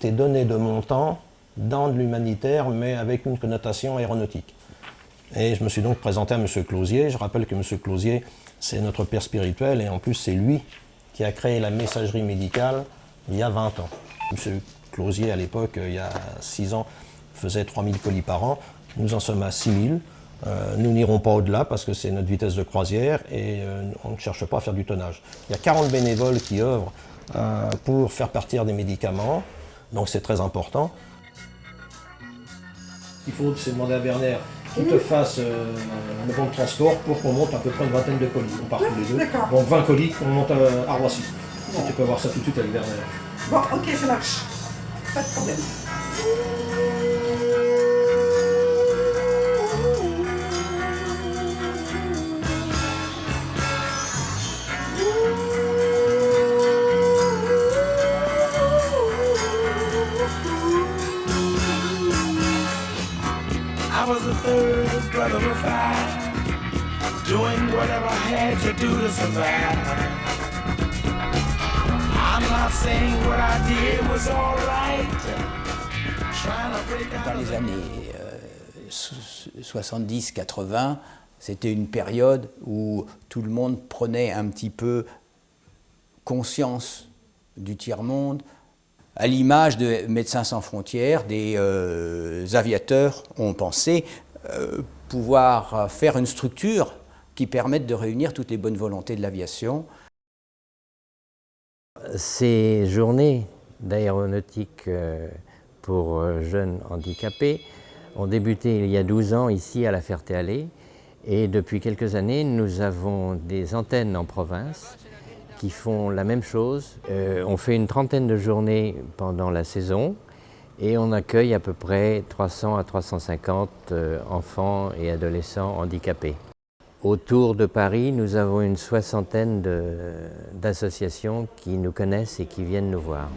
été donné de mon temps dans de l'humanitaire, mais avec une connotation aéronautique. Et je me suis donc présenté à M. Closier. Je rappelle que M. Closier, c'est notre père spirituel, et en plus c'est lui qui a créé la messagerie médicale il y a 20 ans. M. Closier, à l'époque, il y a 6 ans, faisait 3000 colis par an. Nous en sommes à 6000. Nous n'irons pas au-delà parce que c'est notre vitesse de croisière et on ne cherche pas à faire du tonnage. Il y a 40 bénévoles qui œuvrent pour faire partir des médicaments, donc c'est très important. Il faut demander à Werner qu'il te fasse un bon de transport pour qu'on monte à peu près une vingtaine de colis. On part tous les deux. Donc 20 colis, on monte à Roissy. Bon. Tu peux voir ça tout de suite avec Werner. Bon, ok, ça marche. Pas de problème. I was the third brother of 5, doing whatever I had to do to survive. I'm not saying what I did was all right. Dans les années 70-80, c'était une période où tout le monde prenait un petit peu conscience du tiers-monde. À l'image de Médecins sans frontières, des aviateurs ont pensé pouvoir faire une structure qui permette de réunir toutes les bonnes volontés de l'aviation. Ces journées d'aéronautique pour jeunes handicapés ont débuté il y a 12 ans ici à La Ferté-Alais, et depuis quelques années nous avons des antennes en province qui font la même chose. On fait une trentaine de journées pendant la saison et on accueille à peu près 300 à 350 enfants et adolescents handicapés. Autour de Paris, nous avons une soixantaine d'associations qui nous connaissent et qui viennent nous voir.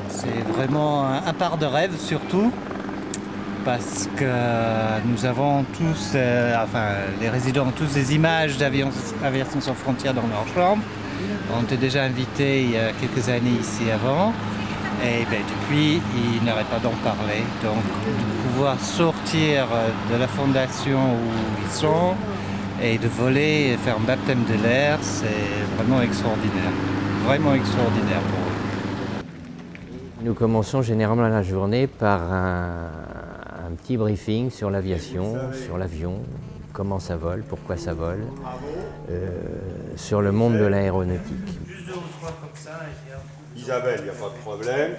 C'est vraiment un part de rêve surtout, parce que nous avons tous, les résidents ont tous des images d'Aviation sans frontières dans leur chambre. On était déjà invités il y a quelques années ici avant, et depuis ils n'arrêtent pas d'en parler. Donc de pouvoir sortir de la fondation où ils sont et de voler et faire un baptême de l'air, c'est vraiment extraordinaire pour eux. Nous commençons généralement la journée par un petit briefing sur l'aviation, sur l'avion, comment ça vole, pourquoi ça vole, sur le monde de l'aéronautique. Isabelle, il n'y a pas de problème.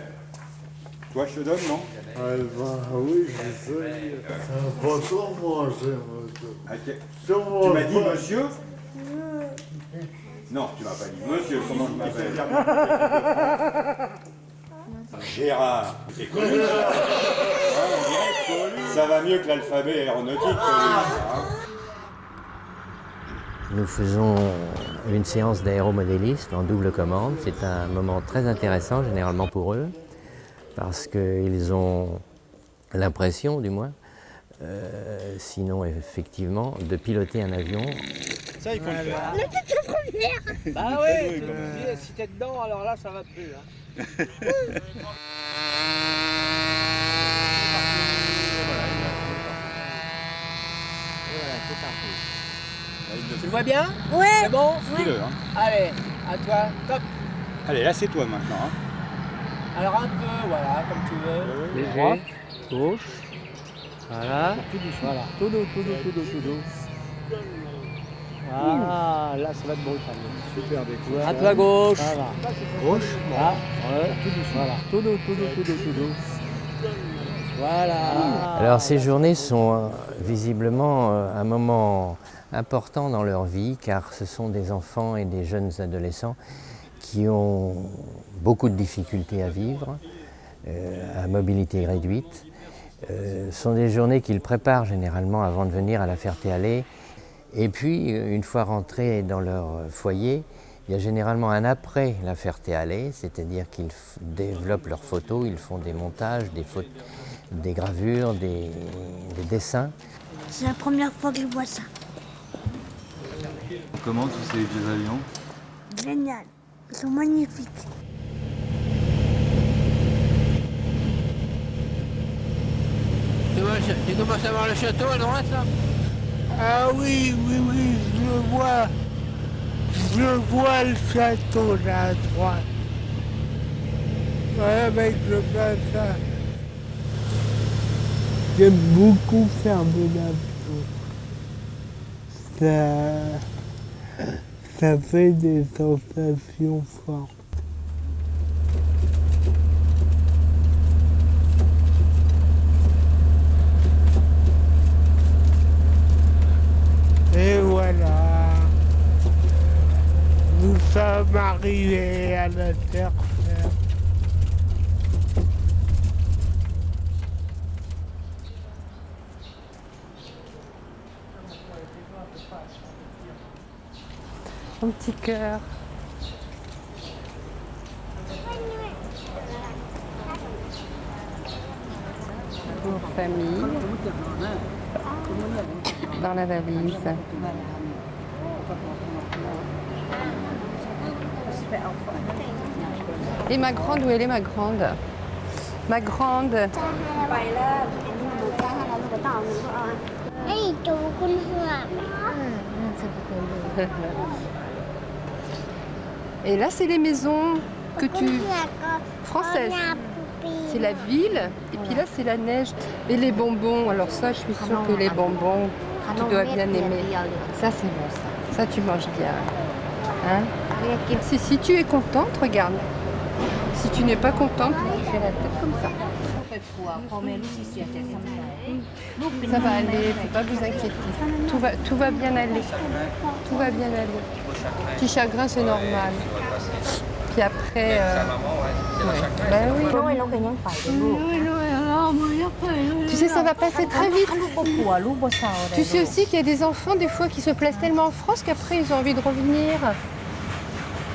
Toi, je te donne, non? Oui, je sais. C'est pas trop manger, monsieur. Tu m'as dit monsieur? Non, tu m'as pas dit monsieur, comment je m'appelle? Gérard. C'est connu ça. Ça va mieux que l'alphabet aéronautique. Nous faisons une séance d'aéromodélistes en double commande. C'est un moment très intéressant généralement pour eux, parce qu'ils ont l'impression, du moins, sinon effectivement, de piloter un avion. Ça, il faut le faire. La tête de première. Bah oui, si t'es dedans, alors là, ça va plus. Hein. Voilà, c'est parti. Tu le vois bien? Ouais. C'est bon? Dis-le, hein. Allez, à toi, top. Allez, là c'est toi maintenant. Hein. Alors un peu, voilà, comme tu veux. Léger, Droite. gauche, voilà, Voilà, tout doux, tout doux, tout doux, tout doux. Voilà, là ça va être brutal. Super découvert. À toi gauche. Voilà. Gauche. Là, ouais. Voilà, tout doux, tout doux, tout doux, tout doux. Voilà. Alors ces journées sont visiblement un moment important dans leur vie, car ce sont des enfants et des jeunes adolescents qui ont beaucoup de difficultés à vivre, à mobilité réduite. Ce sont des journées qu'ils préparent généralement avant de venir à La Ferté-Alais. Et puis, une fois rentrés dans leur foyer, il y a généralement un après La Ferté-Alais, c'est-à-dire qu'ils développent leurs photos, ils font des montages, des gravures, des dessins. C'est la première fois que je vois ça. Comment tous ces vieux avions? Génial. Ils sont magnifiques. Tu commences à voir le château à droite là? Ah oui, je vois le château là à droite. Ouais, avec le bassin. J'aime beaucoup faire de la photo. Ça fait des sensations fortes. Et voilà, nous sommes arrivés à la terre ferme. Un petit cœur. Pour famille. Dans la valise. Et ma grande, où elle est ma grande? Ma grande. Et là, c'est les maisons que tu... françaises. C'est la ville, et puis là, c'est la neige. Et les bonbons, alors ça, je suis sûre que les bonbons, tu dois bien aimer. Ça, c'est bon, ça. Ça, tu manges bien. Hein? Si tu es contente, regarde. Si tu n'es pas contente, tu fais la tête comme ça. Ça va aller, il ne faut pas vous inquiéter. Tout va bien aller. Tout va bien aller. Petit chagrin, c'est normal. Puis après... Ben oui. Tu sais, ça va passer très vite. Tu sais aussi qu'il y a des enfants, des fois, qui se plaisent tellement en France qu'après, ils ont envie de revenir.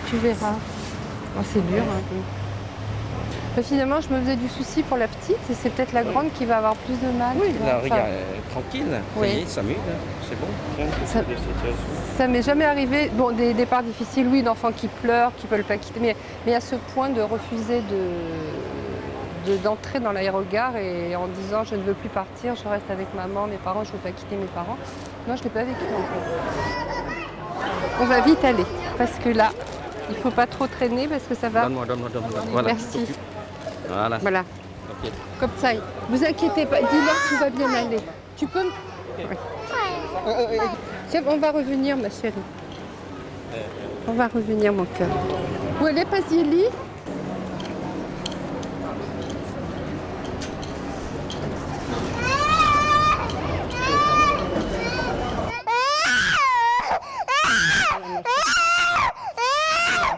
Tu verras. Oh, c'est dur, un peu. Mais finalement, je me faisais du souci pour la petite, et c'est peut-être la grande qui va avoir plus de mal. Oui, là, regarde, tranquille, oui. Ça s'amuse, c'est bon. Ça m'est jamais arrivé. Bon, des départs difficiles, oui, d'enfants qui pleurent, qui ne veulent pas quitter, mais à ce point de refuser d'entrer dans l'aérogare et en disant je ne veux plus partir, je reste avec maman, mes parents, je ne veux pas quitter mes parents. Non, je ne l'ai pas vécu non plus. On va vite aller, parce que là, il ne faut pas trop traîner, parce que ça va... Donne-moi. Voilà. Merci. Voilà. Okay. Comme ça, vous inquiétez pas, dis-leur que tout va bien aller. Tu peux me... Ouais. Tiens, on va revenir, ma chérie. On va revenir, mon cœur. Où elle est, Pasieli?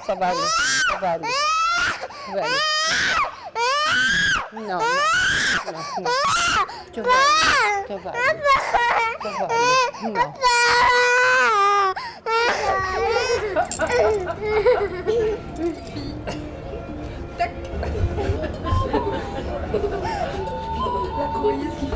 Ça va aller, ça va aller. Ça va aller. Non. Tu vas aller. Non. Tac. La courrier, ce qu'il fait.